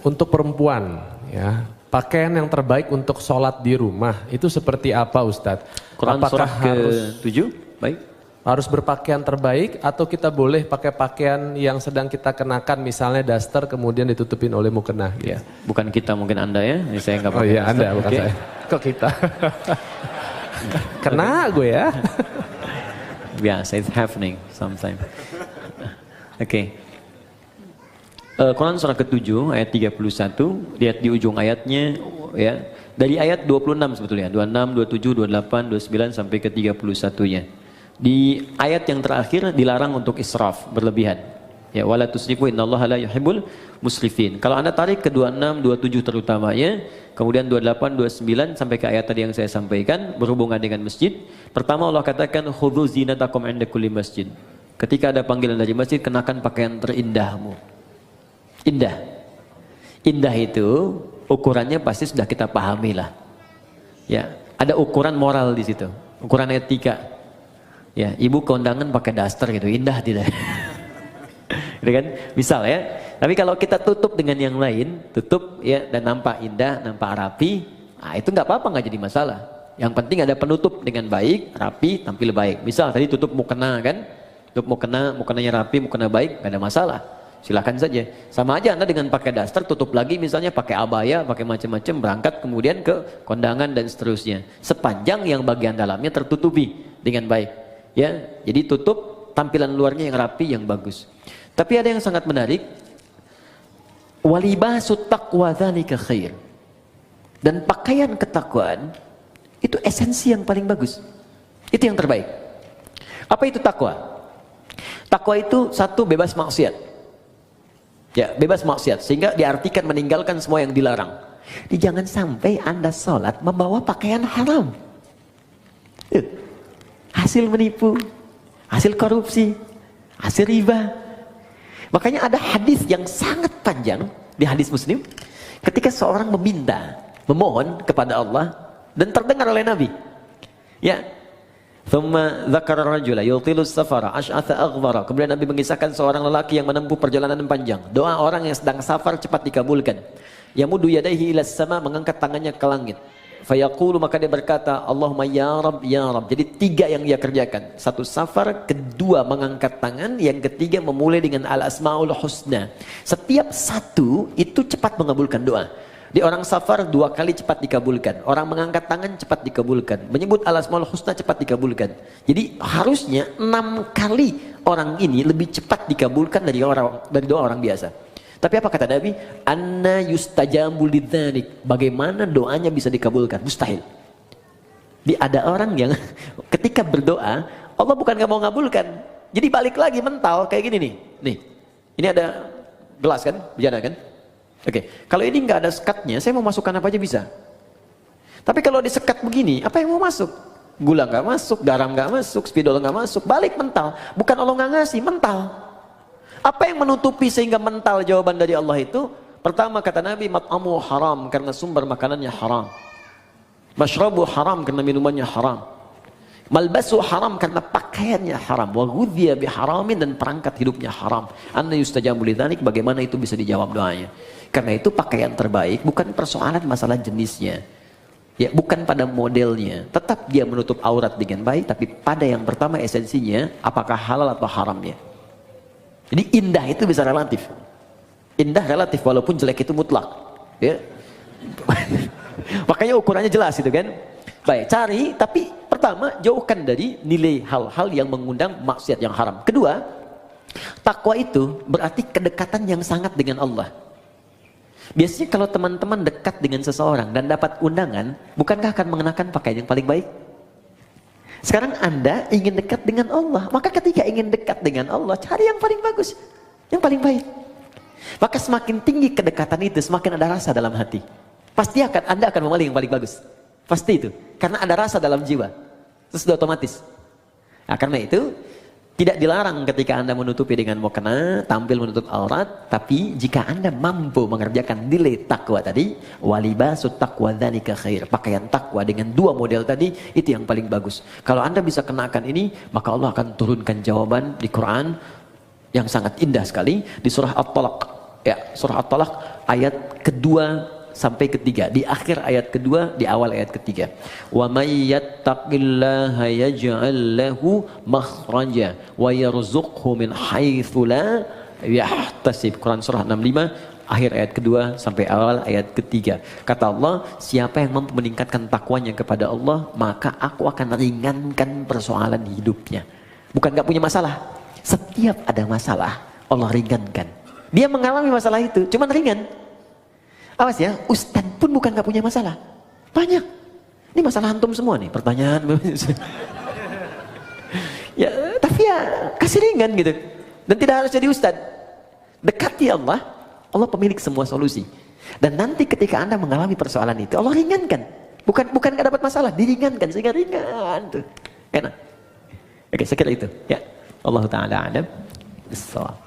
untuk perempuan, ya, pakaian yang terbaik untuk sholat di rumah itu seperti apa, Ustadz? Quran Apakah surah ke-7, baik. Harus berpakaian terbaik atau kita boleh pakai pakaian yang sedang kita kenakan, misalnya daster kemudian ditutupin oleh mukena? Ya, bukan kita, mungkin Anda ya. Ini saya nggak pakai. Oh iya, daster. Anda bukan saya. Kok kita? Kena gue ya. Biasa, it's happening sometimes. Oke. Quran surah ke-7 ayat 31, lihat di ujung ayatnya ya. Dari ayat 26 sebetulnya, 26, 27, 28, 29 sampai ke 31-nya. Di ayat yang terakhir dilarang untuk israf, berlebihan. Ya, wala tusrifu innallaha la yuhibbul musrifin. Kalau Anda tarik ke 26, 27 terutamanya, kemudian 28, 29 sampai ke ayat tadi yang saya sampaikan berhubungan dengan masjid. Pertama Allah katakan khudzu zinatakum 'inda kulli masjid. Ketika ada panggilan dari masjid, kenakan pakaian terindahmu. Indah. Indah itu ukurannya pasti sudah kita pahami lah. Ya, ada ukuran moral di situ, ukuran etika. Ya, ibu kondangan pakai daster gitu, indah tidak? Gitu kan? Misal ya. Tapi kalau kita tutup dengan yang lain, tutup ya dan nampak indah, nampak rapi, nah itu nggak apa-apa, nggak jadi masalah. Yang penting ada penutup dengan baik, rapi, tampil baik. Misal tadi tutup mukena kan, tutup mukenanya rapi, mukena baik, nggak ada masalah. Silakan saja. Sama aja Anda dengan pakai daster, tutup lagi misalnya pakai abaya, pakai macam-macam, berangkat kemudian ke kondangan dan seterusnya. Sepanjang yang bagian dalamnya tertutupi dengan baik. Ya, jadi tutup tampilan luarnya yang rapi, yang bagus. Tapi ada yang sangat menarik. Walibasut taqwa dzalika khair. Dan pakaian ketakwaan itu esensi yang paling bagus. Itu yang terbaik. Apa itu takwa? Takwa itu satu, bebas maksiat. Ya, bebas maksiat, sehingga diartikan meninggalkan semua yang dilarang. Jangan sampai Anda sholat membawa pakaian haram. Hasil menipu, hasil korupsi, hasil riba. Makanya ada hadis yang sangat panjang di hadis Muslim, ketika seorang memohon kepada Allah dan terdengar oleh Nabi. Ya. Thumma dzakara rajula yutilu safara ash'atha aghdara. Kemudian Nabi mengisahkan seorang lelaki yang menempuh perjalanan panjang. Doa orang yang sedang safar cepat dikabulkan. Yamudu yadayhi ilas sama, mengangkat tangannya ke langit. Fayaqulu, maka dia berkata, Allahumma ya Rabb, ya Rabb. Jadi tiga yang dia kerjakan. Satu safar, kedua mengangkat tangan, yang ketiga memulai dengan al-asmaul husna. Setiap satu itu cepat mengabulkan doa. Di orang safar 2 kali cepat dikabulkan. Orang mengangkat tangan cepat dikabulkan. Menyebut al-asmaul husna cepat dikabulkan. Jadi harusnya 6 kali orang ini lebih cepat dikabulkan dari doa orang biasa. Tapi apa kata Nabi? Anna yustajabu lidzalik. Bagaimana doanya bisa dikabulkan? Mustahil. Ada orang yang ketika berdoa, Allah bukan gak mau ngabulkan. Jadi balik lagi mental kayak gini nih. Nih, ini ada gelas kan? Bejana kan? Oke, kalau ini nggak ada sekatnya, saya mau masukkan apa aja bisa. Tapi kalau disekat begini, apa yang mau masuk? Gula nggak masuk, garam nggak masuk, spidol nggak masuk, balik mental. Bukan Allah nggak ngasih, mental. Apa yang menutupi sehingga mental jawaban dari Allah itu? Pertama kata Nabi, mat'amu haram karena sumber makanannya haram. Mashrabu haram karena minumannya haram. Malbasu haram karena pakaiannya haram. Wa ghudhiya biharamin, dan perangkat hidupnya haram. Anna yustajabu lidzalik, bagaimana itu bisa dijawab doanya? Karena itu pakaian terbaik bukan persoalan masalah jenisnya. Ya, bukan pada modelnya. Tetap dia menutup aurat dengan baik, tapi pada yang pertama esensinya apakah halal atau haramnya. Jadi indah itu bisa relatif. Indah relatif, walaupun jelek itu mutlak. Ya. Makanya ukurannya jelas itu kan. Baik, cari, tapi pertama jauhkan dari nilai hal-hal yang mengundang maksiat yang haram. Kedua, takwa itu berarti kedekatan yang sangat dengan Allah. Biasanya kalau teman-teman dekat dengan seseorang dan dapat undangan, bukankah akan mengenakan pakaian yang paling baik? Sekarang Anda ingin dekat dengan Allah, maka ketika ingin dekat dengan Allah, cari yang paling bagus, yang paling baik. Maka semakin tinggi kedekatan itu, semakin ada rasa dalam hati. Pasti Anda akan memilih yang paling bagus. Pasti itu, karena ada rasa dalam jiwa. Terus sudah otomatis. Nah, karena itu tidak dilarang ketika Anda menutupi dengan mukena, tampil menutup aurat, tapi jika Anda mampu mengerjakan nilai takwa tadi, walibasut taqwa dzalika khair. Pakaian takwa dengan 2 model tadi, itu yang paling bagus. Kalau Anda bisa kenakan ini, maka Allah akan turunkan jawaban di Quran yang sangat indah sekali di surah At-Talaq. Ya, surah At-Talaq ayat kedua sampai ketiga, di akhir ayat kedua, di awal ayat ketiga. Wa may yattaqillaha yaj'al lahu makhraja wa yarzuqhu min haitsu la yahtasib. Quran surah 65 akhir ayat kedua sampai awal ayat ketiga. Kata Allah, siapa yang mampu meningkatkan takwanya kepada Allah, maka aku akan ringankan persoalan hidupnya. Bukan gak punya masalah, setiap ada masalah Allah ringankan. Dia mengalami masalah itu, cuman ringan. Awas ya, ustadz pun bukan gak punya masalah. Banyak. Ini masalah antum semua nih, pertanyaan. Ya, tapi ya kasih ringan gitu. Dan tidak harus jadi ustadz. Dekati Allah, Allah pemilik semua solusi. Dan nanti ketika Anda mengalami persoalan itu, Allah ringankan. Bukan gak dapat masalah, diringankan sehingga ringan tuh. Enak. Oke, sekira itu. Ya. Allah Ta'ala alam. Bissawab.